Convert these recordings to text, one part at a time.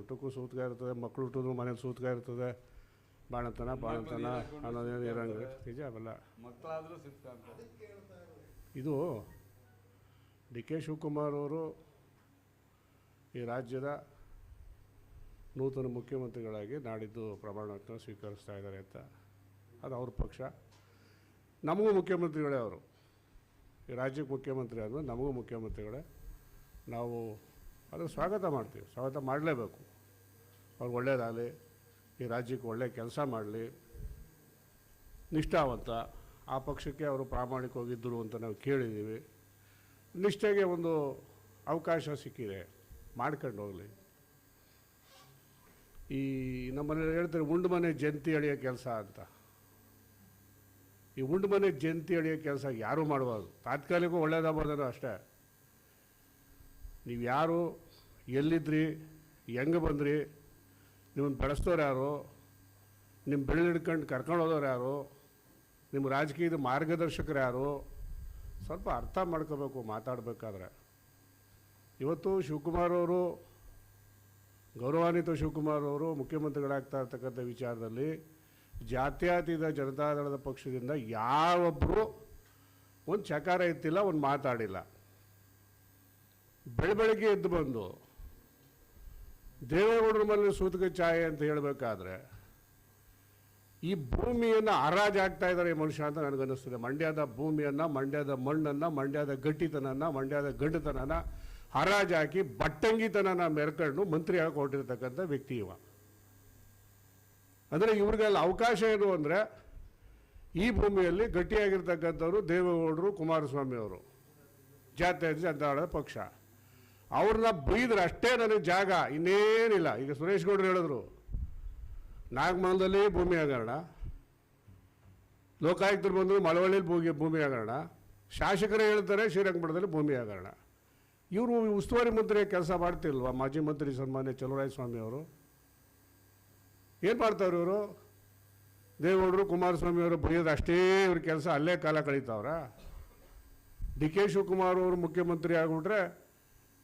ಊಟಕ್ಕೂ ಸೂತ್ಕ ಇರ್ತದೆ, ಮಕ್ಕಳು ಹುಟ್ಟಿದ್ರು ಮನೇಲಿ ಸೂತ್ಕ ಇರ್ತದೆ, ಬಾಣತನ ಅನ್ನೋದೇನು ಇರಂಗೆ ನಿಜ ಅವೆಲ್ಲ. ಇದು ಡಿ ಕೆ ಶಿವಕುಮಾರ್ ಅವರು ಈ ರಾಜ್ಯದ ನೂತನ ಮುಖ್ಯಮಂತ್ರಿಗಳಾಗಿ ನಾಡಿದ್ದು ಪ್ರಮಾಣವಚನ ಸ್ವೀಕರಿಸ್ತಾ ಇದ್ದಾರೆ ಅಂತ. ಅದು ಅವ್ರ ಪಕ್ಷ. ನಮಗೂ ಮುಖ್ಯಮಂತ್ರಿಗಳೇ ಅವರು. ಈ ರಾಜ್ಯಕ್ಕೆ ಮುಖ್ಯಮಂತ್ರಿ ಆದಮೇಲೆ ನಮಗೂ ಮುಖ್ಯಮಂತ್ರಿಗಳೇ. ನಾವು ಅದನ್ನು ಸ್ವಾಗತ ಮಾಡ್ತೀವಿ, ಸ್ವಾಗತ ಮಾಡಲೇಬೇಕು. ಅವ್ರು ಒಳ್ಳೆಯದಾಗಲಿ, ಈ ರಾಜ್ಯಕ್ಕೆ ಒಳ್ಳೆಯ ಕೆಲಸ ಮಾಡಲಿ, ನಿಷ್ಠಾವಂತ, ಆ ಪಕ್ಷಕ್ಕೆ ಅವರು ಪ್ರಾಮಾಣಿಕವಾಗಿದ್ದರು ಅಂತ ನಾವು ಕೇಳಿದ್ದೀವಿ. ನಿಷ್ಠೆಗೆ ಒಂದು ಅವಕಾಶ ಸಿಕ್ಕಿದೆ, ಮಾಡ್ಕೊಂಡು ಹೋಗಲಿ. ಈ ನಮ್ಮನೇಲಿ ಹೇಳ್ತಾರೆ ಉಂಡು ಮನೆ ಜಂತಿ ಎಳೆಯೋ ಕೆಲಸ ಅಂತ. ಈ ಉಂಡು ಮನೆ ಜಂತಿ ಎಳೆಯೋ ಕೆಲಸ ಯಾರೂ ಮಾಡಬಾರ್ದು. ತಾತ್ಕಾಲಿಕ ಒಳ್ಳೇದಾಗ್ಬೋದೇನೋ ಅಷ್ಟೇ. ನೀವು ಯಾರು, ಎಲ್ಲಿದ್ರಿ, ಹೆಂಗೆ ಬಂದ್ರಿ, ನಿಮ್ಮನ್ನು ಬೆಳೆಸ್ತೋರು ಯಾರು, ನಿಮ್ಮ ಬೆಳೆದಿಡ್ಕೊಂಡು ಕರ್ಕೊಂಡು ಹೋದವ್ರು ಯಾರು, ನಿಮ್ಮ ರಾಜಕೀಯದ ಮಾರ್ಗದರ್ಶಕರು ಯಾರು, ಸ್ವಲ್ಪ ಅರ್ಥ ಮಾಡ್ಕೋಬೇಕು ಮಾತಾಡಬೇಕಾದ್ರೆ. ಇವತ್ತು ಶಿವಕುಮಾರ್ ಅವರು, ಗೌರವಾನ್ವಿತ ಶಿವಕುಮಾರ್ ಅವರು ಮುಖ್ಯಮಂತ್ರಿಗಳಾಗ್ತಾ ಇರ್ತಕ್ಕಂಥ ವಿಚಾರದಲ್ಲಿ ಜಾತ್ಯತೀತ ಜನತಾದಳದ ಪಕ್ಷದಿಂದ ಯಾರೊಬ್ಬರು ಒಂದು ಚಕಾರ ಎತ್ತಿಲ್ಲ, ಒಂದು ಮಾತಾಡಿಲ್ಲ. ಬೆಳಗ್ಗೆ ಎದ್ದು ಬಂದು ದೇವೇಗೌಡರ ಮೇಲೆ ಸೂತಕ ಛಾಯೆ ಅಂತ ಹೇಳಬೇಕಾದ್ರೆ ಈ ಭೂಮಿಯನ್ನು ಹರಾಜಾಗ್ತಾ ಇದ್ದಾರೆ ಈ ಮನುಷ್ಯ ಅಂತ ನನಗನ್ನಿಸ್ತದೆ. ಮಂಡ್ಯದ ಭೂಮಿಯನ್ನು, ಮಂಡ್ಯದ ಮಣ್ಣನ್ನು, ಮಂಡ್ಯದ ಗಟ್ಟಿತನನ, ಮಂಡ್ಯದ ಗಂಡತನನ ಹರಾಜಾಕಿ ಬಟ್ಟಂಗಿತನನ ಮೆರ್ಕೊಂಡು ಮಂತ್ರಿ ಆಗಿ ಹೊರಟಿರ್ತಕ್ಕಂಥ ವ್ಯಕ್ತಿ ಇವ. ಅಂದರೆ ಇವ್ರಿಗೆಲ್ಲ ಅವಕಾಶ ಏನು ಅಂದರೆ, ಈ ಭೂಮಿಯಲ್ಲಿ ಗಟ್ಟಿಯಾಗಿರ್ತಕ್ಕಂಥವ್ರು ದೇವೇಗೌಡರು, ಕುಮಾರಸ್ವಾಮಿ ಅವರು, ಜಾತ್ಯತೀತ ಜನತಾದಳದ ಪಕ್ಷ. ಅವ್ರನ್ನ ಬೈದ್ರೆ ಅಷ್ಟೇ ನನಗೆ ಜಾಗ, ಇನ್ನೇನಿಲ್ಲ. ಈಗ ಸುರೇಶ್ ಗೌಡರು ಹೇಳಿದ್ರು ನಾಗಮಂಗಲದಲ್ಲಿ ಭೂಮಿ ಹಗರಣ, ಲೋಕಾಯುಕ್ತರು ಬಂದರು ಮಳವಳ್ಳಿಯಲ್ಲಿ ಭೂಮಿ ಹಗರಣ, ಶಾಸಕರೇ ಹೇಳ್ತಾರೆ ಶ್ರೀರಂಗಪಟ್ಟಣದಲ್ಲಿ ಭೂಮಿ ಹಗರಣ. ಇವರು ಉಸ್ತುವಾರಿ ಮಂತ್ರಿ ಕೆಲಸ ಮಾಡ್ತಿಲ್ವ ಮಾಜಿ ಮಂತ್ರಿ ಸನ್ಮಾನ್ಯ ಚಲುವರಾಯಸ್ವಾಮಿ ಅವರು? ಏನು ಮಾಡ್ತಾವ್ರು ಇವರು? ದೇವೇಗೌಡರು, ಕುಮಾರಸ್ವಾಮಿ ಅವರು ಬೈಯೋದು ಅಷ್ಟೇ ಇವ್ರ ಕೆಲಸ, ಅಲ್ಲೇ ಕಾಲ ಕಳೀತಾವ್ರ. ಡಿ ಕೆ ಶಿವಕುಮಾರ್ ಅವರು ಮುಖ್ಯಮಂತ್ರಿ ಆಗಿಬಿಟ್ರೆ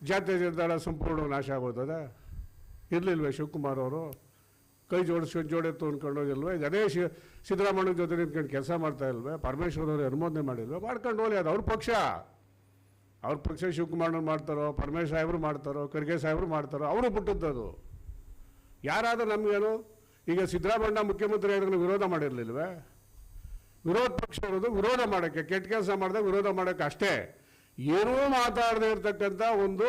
ಜಾತ್ಯತೀತ ಜನತಾದಳ ಸಂಪೂರ್ಣ ನಾಶ ಆಗೋದದ? ಇರಲಿಲ್ವೇ ಶಿವಕುಮಾರ್ ಅವರು? ಕೈ ಜೋಡೆತ್ತು ಅಂದ್ಕೊಂಡು ಹೋಗಿಲ್ವೇ? ಈಗ ಅದೇ ಸಿದ್ದರಾಮಯ್ಯನ ಜೊತೆ ನಿಂತ್ಕೊಂಡು ಕೆಲಸ ಮಾಡ್ತಾ ಇಲ್ವೇ? ಪರಮೇಶ್ವರ್ ಅವರು ಅನುಮೋದನೆ ಮಾಡಿಲ್ವೇ? ಮಾಡ್ಕೊಂಡು ಹೋಗಲಿ, ಅದು ಅವ್ರ ಪಕ್ಷ. ಅವ್ರ ಪಕ್ಷ ಶಿವಕುಮಾರ್ನವ್ರು ಮಾಡ್ತಾರೋ, ಪರಮೇಶ್ ಸಾಹೇಬರು ಮಾಡ್ತಾರೋ, ಖರ್ಗೆ ಸಾಹೇಬರು ಮಾಡ್ತಾರೋ, ಅವರು ಬಿಟ್ಟದ್ದು. ಯಾರಾದರೂ ನಮಗೇನು? ಈಗ ಸಿದ್ದರಾಮಯ್ಯ ಮುಖ್ಯಮಂತ್ರಿ ಆದ್ರೆ ವಿರೋಧ ಮಾಡಿರಲಿಲ್ವೇ? ವಿರೋಧ ಪಕ್ಷ ಇರೋದು ವಿರೋಧ ಮಾಡೋಕ್ಕೆ, ಕೆಟ್ಟ ಕೆಲಸ ಮಾಡಿದಾಗ ವಿರೋಧ ಮಾಡೋಕ್ಕೆ ಅಷ್ಟೇ. ಏನೂ ಮಾತಾಡದೇ ಇರತಕ್ಕಂಥ ಒಂದು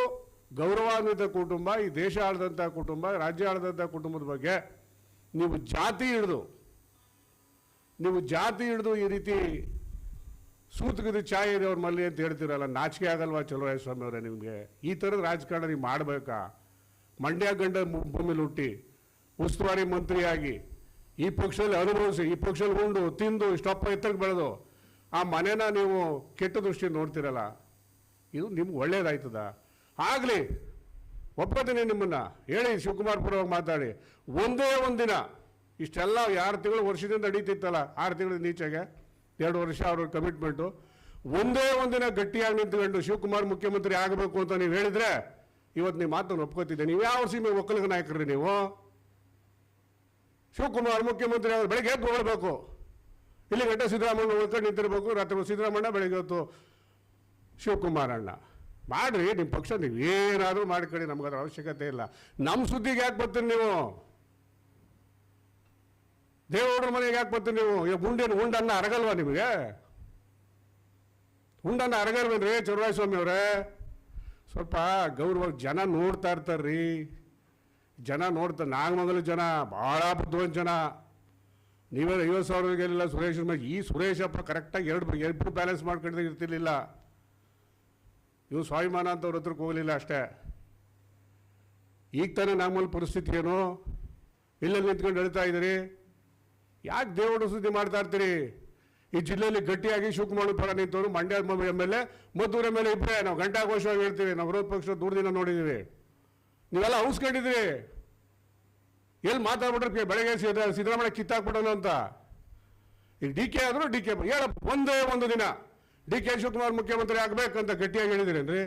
ಗೌರವಾನ್ವಿತ ಕುಟುಂಬ, ಈ ದೇಶ ಆಳಿದಂಥ ಕುಟುಂಬ, ರಾಜ್ಯ ಆಳಿದಂಥ ಕುಟುಂಬದ ಬಗ್ಗೆ ನೀವು ಜಾತಿ ಹಿಡಿದು ಈ ರೀತಿ ಸೂತಕದ ಛಾಯೆ ಇದೆ ಅವ್ರ ಮಲ್ಲಿ ಅಂತ ಹೇಳ್ತೀರಲ್ಲ, ನಾಚಿಕೆ ಆಗಲ್ವಾ ಚಲುವರಾಯಸ್ವಾಮಿ ಅವರೇ ನಿಮಗೆ? ಈ ಥರದ ರಾಜಕಾರಣ ನೀವು ಮಾಡಬೇಕಾ? ಮಂಡ್ಯ ಗಂಡ ಭೂಮಿಲಿ ಹುಟ್ಟಿ ಉಸ್ತುವಾರಿ ಮಂತ್ರಿಯಾಗಿ ಈ ಪಕ್ಷದಲ್ಲಿ ಅನುಭವಿಸಿ, ಈ ಪಕ್ಷದಲ್ಲಿ ಉಂಡು ತಿಂದು ಇಷ್ಟಪ್ಪ ಎತ್ತರಕ್ಕೆ ಬೆಳೆದು ಆ ಮನೇನ ನೀವು ಕೆಟ್ಟ ದೃಷ್ಟಿ ನೋಡ್ತಿರಲ್ಲ, ಇದು ನಿಮ್ಗೆ ಒಳ್ಳೇದಾಯ್ತದ? ಆಗಲಿ, ಒಪ್ಪತ್ತೀನಿ ನಿಮ್ಮನ್ನು. ಹೇಳಿ ಶಿವಕುಮಾರ್ ಪರವಾಗಿ ಮಾತಾಡಿ. ಒಂದೇ ಒಂದಿನ ಇಷ್ಟೆಲ್ಲ 6 ತಿಂಗಳು ವರ್ಷದಿಂದ ನಡೀತಿತ್ತಲ್ಲ, 6 ತಿಂಗಳ ನೀಚೆಗೆ 2 ವರ್ಷ ಅವ್ರ ಕಮಿಟ್ಮೆಂಟು, ಒಂದೇ ಒಂದಿನ ಗಟ್ಟಿಯಾಗಿ ನಿಂತ್ಕೊಂಡು ಶಿವಕುಮಾರ್ ಮುಖ್ಯಮಂತ್ರಿ ಆಗಬೇಕು ಅಂತ ನೀವು ಹೇಳಿದರೆ ಇವತ್ತು ನೀವು ಮಾತನ್ನು ಒಪ್ಕೋತಿದ್ದೆ. ನೀವು ಯಾವ ಸೀಮೆ ಒಕ್ಕಲಿಗ ನಾಯಕರು ನೀವು? ಶಿವಕುಮಾರ್ ಮುಖ್ಯಮಂತ್ರಿ ಅವರು ಬೆಳಗ್ಗೆ ಎದ್ದು ಹೋಗಬೇಕು, ಇಲ್ಲಿ ಗಂಟೆ ಸಿದ್ದರಾಮಯ್ಯ ಉಳ್ಕೊಂಡು ನಿಂತಿರಬೇಕು, ರಾತ್ರಿ ಸಿದ್ದರಾಮಯ್ಯ, ಬೆಳಗ್ಗೆ ಹೊತ್ತು ಶಿವಕುಮಾರ್ ಅಣ್ಣ. ಮಾಡಿರಿ ನಿಮ್ಮ ಪಕ್ಷ, ನೀವು ಏನಾದರೂ ಮಾಡ್ಕೊಳ್ಳಿ, ನಮಗದ್ರ ಅವಶ್ಯಕತೆ ಇಲ್ಲ. ನಮ್ಮ ಸುದ್ದಿಗೆ ಯಾಕೆ ಬರ್ತೀರಿ ನೀವು? ದೇವೇಗೌಡರ ಮನೆಗೆ ಯಾಕೆ ಬರ್ತೀರಿ ನೀವು? ಈಗ ಉಂಡನ್ನ ಅರಗಲ್ವಾ ನಿಮಗೆ? ಉಂಡನ್ನ ಅರಗಲ್ವೇನ್ರಿ ಚಲುವರಾಯಸ್ವಾಮಿ ಅವರೇ? ಸ್ವಲ್ಪ ಗೌರವಾಗಿ ಜನ ನೋಡ್ತಾ ಇರ್ತಾರ್ರಿ, ಜನ ನೋಡ್ತಾರೆ. ನಾಗಮಂಗಲ ಜನ ಭಾಳ ಬುದ್ಧಿವಂತ ಜನ. ನೀವೇ 50,000 ಗೆಲ್ಲಿಲ್ಲ ಸುರೇಶ್. ಈ ಸುರೇಶಪ್ಪ ಕರೆಕ್ಟಾಗಿ ಎರಡು ಬ್ಯಾಲೆನ್ಸ್ ಮಾಡ್ಕೊಂಡಿದ್ರೆ ಇರ್ತಿರ್ಲಿಲ್ಲ. ಇವು ಸ್ವಾಭಿಮಾನ ಅಂತ ಅವ್ರ ಹತ್ರಕ್ಕೆ ಹೋಗಲಿಲ್ಲ ಅಷ್ಟೇ. ಈಗ ತಾನೇ ನಾಗಮಂಗಲ ಪರಿಸ್ಥಿತಿ ಏನು? ಇಲ್ಲೆಲ್ಲಿ ನಿಂತ್ಕೊಂಡು ಹೇಳ್ತಾ ಇದ್ದೀರಿ? ಯಾಕೆ ದೇವೇಗೌಡ ಸುದ್ದಿ ಮಾಡ್ತಾ ಇರ್ತೀರಿ? ಈ ಜಿಲ್ಲೆಯಲ್ಲಿ ಗಟ್ಟಿಯಾಗಿ ಶಿವಕುಮಾರ್ ಪರ ನಿಂತವರು ಮಂಡ್ಯ MLA, ಮದ್ದೂರು MLA ಇಬ್ಬರೇ. ನಾವು ಗಂಟಾಘೋಷವಾಗಿ ಹೇಳ್ತೀವಿ, ನಾವು ವಿರೋಧ ಪಕ್ಷ ದೂರದಿಂದ ನೋಡಿದ್ದೀವಿ. ನೀವೆಲ್ಲ ಔಸ್ಕೊಂಡಿದ್ರಿ. ಎಲ್ಲಿ ಮಾತಾಡ್ಬಿಟ್ರೆ ಬೆಳಗ್ಗೆ ಸಿದ್ದರಾಮಯ್ಯ ಕಿತ್ತಾಕ್ಬಿಡೋಣ ಅಂತ. ಈಗ ಡಿ ಕೆ ಆದರೂ ಡಿ ಕೆ ಹೇಳಪ್ಪ, ಒಂದೇ ಒಂದು ದಿನ ಡಿ ಕೆ ಶಿವಕುಮಾರ್ ಮುಖ್ಯಮಂತ್ರಿ ಆಗಬೇಕಂತ ಗಟ್ಟಿಯಾಗಿ ಹೇಳಿದಿರೇನ್ರಿ?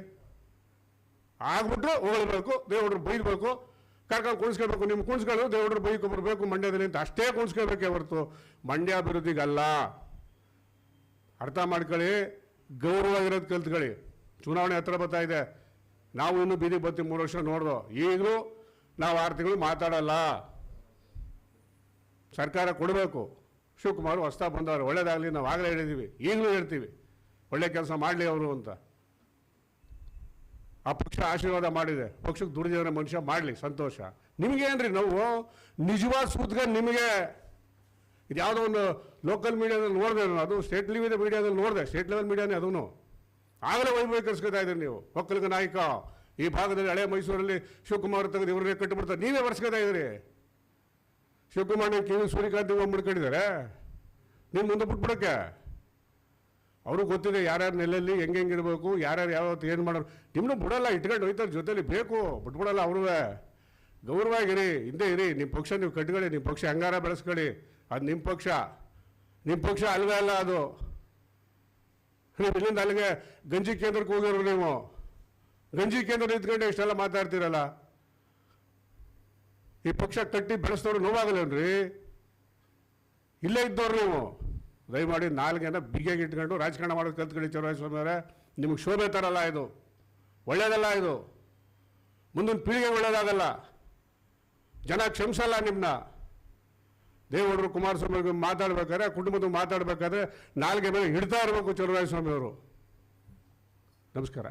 ಆಗ್ಬಿಟ್ರು ಹೋಗಬೇಕು, ದೇವೇಗೌಡರು ಬೈದಬೇಕು, ಕರ್ಕೊಂಡು ಕುಣಿಸ್ಕೋಬೇಕು, ನಿಮ್ಗೆ ಕುಣಿಸ್ಕೊಳ್ಳೋ ದೇವ್ರ ಬೈಕ್ ಬರಬೇಕು ಮಂಡ್ಯದಲ್ಲಿ ಅಂತ ಅಷ್ಟೇ ಕುಣಿಸ್ಕೋಬೇಕೇ ಹೊರತು ಮಂಡ್ಯ ಅಭಿವೃದ್ಧಿಗಲ್ಲ. ಅರ್ಥ ಮಾಡ್ಕೊಳ್ಳಿ, ಗೌರವವಾಗಿರೋದು ಕಲ್ತ್ಕೊಳ್ಳಿ. ಚುನಾವಣೆ ಹತ್ರ ಬರ್ತಾ ಇದೆ, ನಾವು ಇನ್ನೂ ಬೀದಿಗೆ ಬರ್ತೀವಿ, 3 ವರ್ಷ ನೋಡ್ದೋ. ಈಗಲೂ ನಾವು 6 ತಿಂಗಳು ಮಾತಾಡಲ್ಲ, ಸರ್ಕಾರ ಕೊಡಬೇಕು. ಶಿವಕುಮಾರ್ ಹೊಸ್ತಾ ಬಂದವರು, ಒಳ್ಳೇದಾಗಲಿ, ನಾವು ಆಗಲೇ ಹೇಳಿದ್ದೀವಿ, ಈಗಲೂ ಹೇಳ್ತೀವಿ, ಒಳ್ಳೆ ಕೆಲಸ ಮಾಡಲಿ ಅವರು ಅಂತ. ಆ ಪಕ್ಷ ಆಶೀರ್ವಾದ ಮಾಡಿದೆ, ಪಕ್ಷಕ್ಕೆ ದುಡಿದವರ ಮನುಷ್ಯ ಮಾಡಲಿ, ಸಂತೋಷ. ನಿಮಗೇನ್ರಿ ನಾವು ನಿಜವಾದ ಸೂತ್ಕ ನಿಮಗೆ ಇದು ಯಾವುದೋ ಒಂದು ಲೋಕಲ್ ಮೀಡಿಯಾದಲ್ಲಿ ನೋಡಿದೆ ನಾನು, ಅದು ಸ್ಟೇಟ್ ಲೆವೆಲ್ ಮೀಡಿಯಾದಲ್ಲಿ ನೋಡಿದೆ, ಸ್ಟೇಟ್ ಲೆವೆಲ್ ಮೀಡಿಯಾನೇ ಅದೂ. ಆಗಲೇ ವೈಭವೀಕರಿಸ್ಕೊತಾ ಇದ್ದೀರಿ ನೀವು. ಒಕ್ಕಲಿಗ ನಾಯಕ ಈ ಭಾಗದಲ್ಲಿ ಹಳೆ ಮೈಸೂರಲ್ಲಿ ಶಿವಕುಮಾರ್ ತೆಗೆದು ಇವ್ರನ್ನೇ ಕಟ್ಟಿಬಿಡ್ತಾರೆ, ನೀವೇ ಬರ್ಸ್ಕೊತಾ ಇದ್ದೀರಿ. ಶಿವಕುಮಾರ್ ನೀವು ಕಿವಿ ಸೂರ್ಯಕಾಂತಿ ಹೋಗ್ಬಿಡ್ಕೊಂಡಿದ್ದಾರೆ, ನೀನು ಮುಂದೆ ಬಿಟ್ಬಿಡೋಕ್ಕೆ. ಅವ್ರಿಗೆ ಗೊತ್ತಿದೆ ಯಾರ್ಯಾರು ನೆಲೆಯಲ್ಲಿ ಹೆಂಗಿರಬೇಕು, ಯಾರ್ಯಾರು ಯಾವತ್ತು ಏನು ಮಾಡೋರು. ನಿಮ್ಮನ್ನು ಬಿಡಲ್ಲ, ಇಟ್ಕೊಂಡು ಹೋಯ್ತಾರೆ ಜೊತೆಲಿ, ಬೇಕು ಬಿಟ್ಬಿಡಲ್ಲ. ಅವ್ರೂ ಗೌರವಾಗಿರಿ, ಹಿಂದೆ ಇರಿ. ನಿಮ್ಮ ಪಕ್ಷ ನೀವು ಕಟ್ಕೊಳ್ಳಿ, ನಿಮ್ಮ ಪಕ್ಷ ಹಂಗಾರ ಬೆಳೆಸ್ಕೊಳ್ಳಿ, ಅದು ನಿಮ್ಮ ಪಕ್ಷ ಅಲ್ವೇ ಅಲ್ಲ ಅದು. ನೀವು ಇಲ್ಲಿಂದ ಅಲ್ಲಿಗೆ ಗಂಜಿ ಕೇಂದ್ರಕ್ಕೆ ಹೋಗಿರೋ, ನೀವು ಗಂಜಿ ಕೇಂದ್ರ ನಿಂತ್ಕೊಂಡು ಇಷ್ಟೆಲ್ಲ ಮಾತಾಡ್ತೀರಲ್ಲ. ಈ ಪಕ್ಷ ಕಟ್ಟಿ ಬೆಳೆಸ್ತವ್ರು ನೋವಾಗಲ್ಲೇನ್ರಿ? ಇಲ್ಲೇ ಇದ್ದವ್ರು ನೀವು. ದಯಮಾಡಿ ನಾಲ್ಗೆನ ಬಿಗಿಯಾಗಿ ಇಟ್ಕೊಂಡು ರಾಜಕಾರಣ ಮಾಡೋದು ಕಲ್ತ್ಕೊಳ್ಳಿ ಚಲುವರಾಯಸ್ವಾಮಿ ಅವರೇ. ನಿಮಗೆ ಶೋಭೆ ತರಲ್ಲ, ಇದು ಒಳ್ಳೇದಲ್ಲ, ಇದು ಮುಂದಿನ ಪೀಳಿಗೆ ಒಳ್ಳೇದಾಗಲ್ಲ. ಜನ ಕ್ಷಮಿಸಲ್ಲ ನಿಮ್ಮನ್ನ. ದೇವೇಗೌಡರು ಕುಮಾರಸ್ವಾಮಿ ಮಾತಾಡ್ಬೇಕಾದ್ರೆ, ಕುಟುಂಬದ ಮಾತಾಡ್ಬೇಕಾದ್ರೆ ನಾಲ್ಗೆ ಮೇಲೆ ಹಿಡ್ತಾ ಇರಬೇಕು ಚಲುವರಾಯಸ್ವಾಮಿ ಅವರು. ನಮಸ್ಕಾರ.